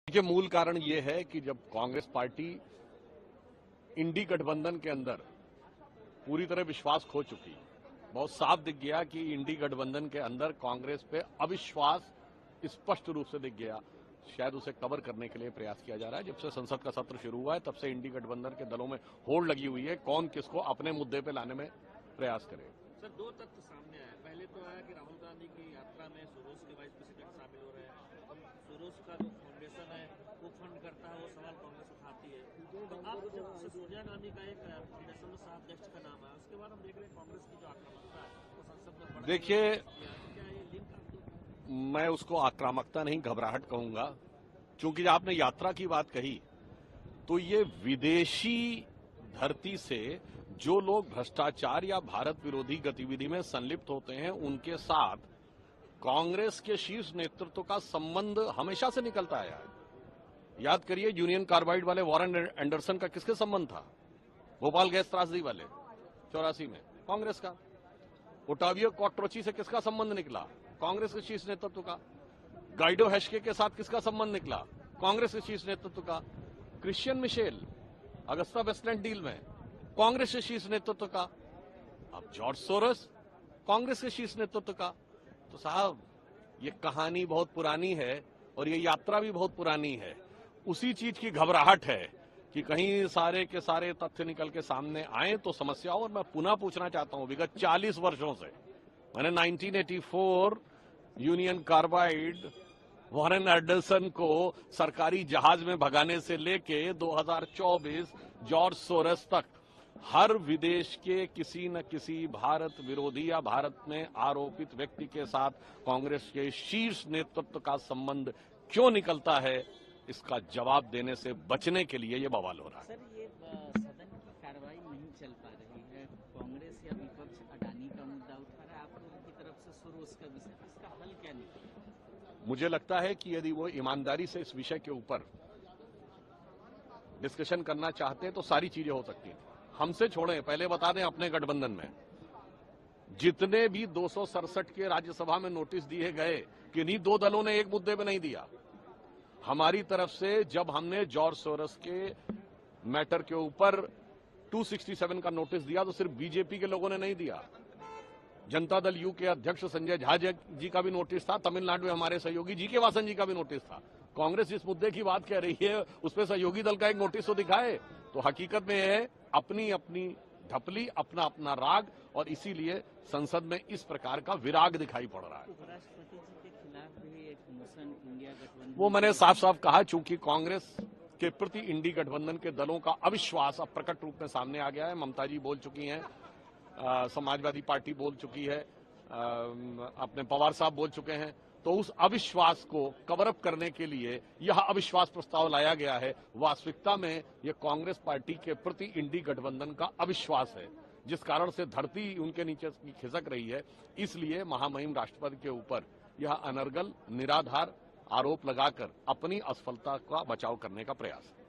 देखिए, मूल कारण ये है कि जब कांग्रेस पार्टी इंडी गठबंधन के अंदर पूरी तरह विश्वास खो चुकी, बहुत साफ दिख गया कि इंडी गठबंधन के अंदर कांग्रेस पे अविश्वास स्पष्ट रूप से दिख गया। शायद उसे कवर करने के लिए प्रयास किया जा रहा है। जब से संसद का सत्र शुरू हुआ है तब से इंडी गठबंधन के दलों में होड़ लगी हुई है, कौन किसको अपने मुद्दे पे लाने में प्रयास करे। सर, दो तथ्य सामने आए। पहले तो आया कि राहुल गांधी की यात्रा में सोरोस के वाइस प्रेसिडेंट शामिल हो रहे हैं। सोरोस का जो फाउंडेशन है वो फंड करता है, वो सवाल कांग्रेस उठाती है। तो अब जब से सोनिया गांधी का एक फाउंडेशन में सात अध्यक्ष का नाम है, उसके बाद हम देख रहे हैं कांग्रेस की जो आक्रामकता है वो संसद में। देखिए, क्या ये लिंक मैं उसको आक्रामकता नहीं, घबराहट कहूंगा, क्योंकि जब आपने यात्रा की बात कही तो ये विदेशी धरती से जो लोग भ्रष्टाचार या भारत विरोधी गतिविधि में संलिप्त होते हैं उनके साथ कांग्रेस के शीर्ष नेतृत्व का संबंध हमेशा से निकलता आया है। याद करिए, यूनियन कार्बाइड वाले वॉरेन एंडरसन का किसके संबंध था? भोपाल गैस त्रासदी वाले 84 में कांग्रेस का। ओटावियो कॉट्रोची से किसका संबंध निकला? कांग्रेस के शीर्ष नेतृत्व का। गाइडो हेस्के के साथ किसका संबंध निकला? कांग्रेस के शीर्ष नेतृत्व का। Christian Michel Agusta Westland deal में कांग्रेस के शीर्ष नेतृत्व का। अब जॉर्ज सोरोस कांग्रेस के शीर्ष नेतृत्व का। तो साहब, ये कहानी बहुत पुरानी है और ये यात्रा भी बहुत पुरानी है। उसी चीज की घबराहट है कि कहीं सारे के सारे तथ्य निकल के सामने आए तो समस्या हो। और मैं पुनः पूछना चाहता हूं, विगत 40 वर्षों से मैंने 1984 यूनियन कार्बाइड वॉरेन एंडरसन को सरकारी जहाज में भगाने से लेके 2024 जॉर्ज सोरोस तक हर विदेश के किसी न किसी भारत विरोधी या भारत में आरोपित व्यक्ति के साथ कांग्रेस के शीर्ष नेतृत्व का संबंध क्यों निकलता है, इसका जवाब देने से बचने के लिए ये बवाल हो रहा है। सर, ये सदन की कार्रवाई नहीं चल पा रही है। कांग्रेस या विपक्ष अडानी का मुद्दा उठा रहा है, आप लोगों की तरफ से सोरोस का विषय, इसका हल क्या निकलेगा? मुझे लगता है कि यदि वो ईमानदारी से इस विषय के ऊपर डिस्कशन करना चाहते हैं तो सारी चीजें हो सकती हैं। हमसे छोड़ें, पहले बता दें, अपने गठबंधन में जितने भी 267 के राज्यसभा में नोटिस दिए गए, किन्हीं दो दलों ने एक मुद्दे पे नहीं दिया। हमारी तरफ से जब हमने जॉर्ज सोरोस के मैटर के ऊपर 267 का नोटिस दिया तो सिर्फ बीजेपी के लोगों ने नहीं दिया, जनता दल यू के अध्यक्ष संजय झा जी का भी नोटिस था, तमिलनाडु में हमारे सहयोगी जी के वासन जी का भी नोटिस था। कांग्रेस जिस मुद्दे की बात कह रही है उस पर सहयोगी दल का एक नोटिस तो दिखाए। तो हकीकत में है अपनी अपनी ढपली, अपना अपना राग, और इसीलिए संसद में इस प्रकार का विराग दिखाई पड़ रहा है। उपराष्ट्रपति जी के खिलाफ भी एक मोशन इंडिया गठबंधन, वो मैंने साफ साफ कहा, चूंकि कांग्रेस के प्रति इंडी गठबंधन के दलों का अविश्वास अब प्रकट रूप में सामने आ गया है। ममता जी बोल चुकी हैं, समाजवादी पार्टी बोल चुकी है, अपने पवार साहब बोल चुके हैं। तो उस अविश्वास को कवर अप करने के लिए यह अविश्वास प्रस्ताव लाया गया है। वास्तविकता में यह कांग्रेस पार्टी के प्रति इंडी गठबंधन का अविश्वास है, जिस कारण से धरती उनके नीचे खिसक रही है। इसलिए महामहिम राष्ट्रपति के ऊपर यह अनर्गल निराधार आरोप लगाकर अपनी असफलता का बचाव करने का प्रयास है।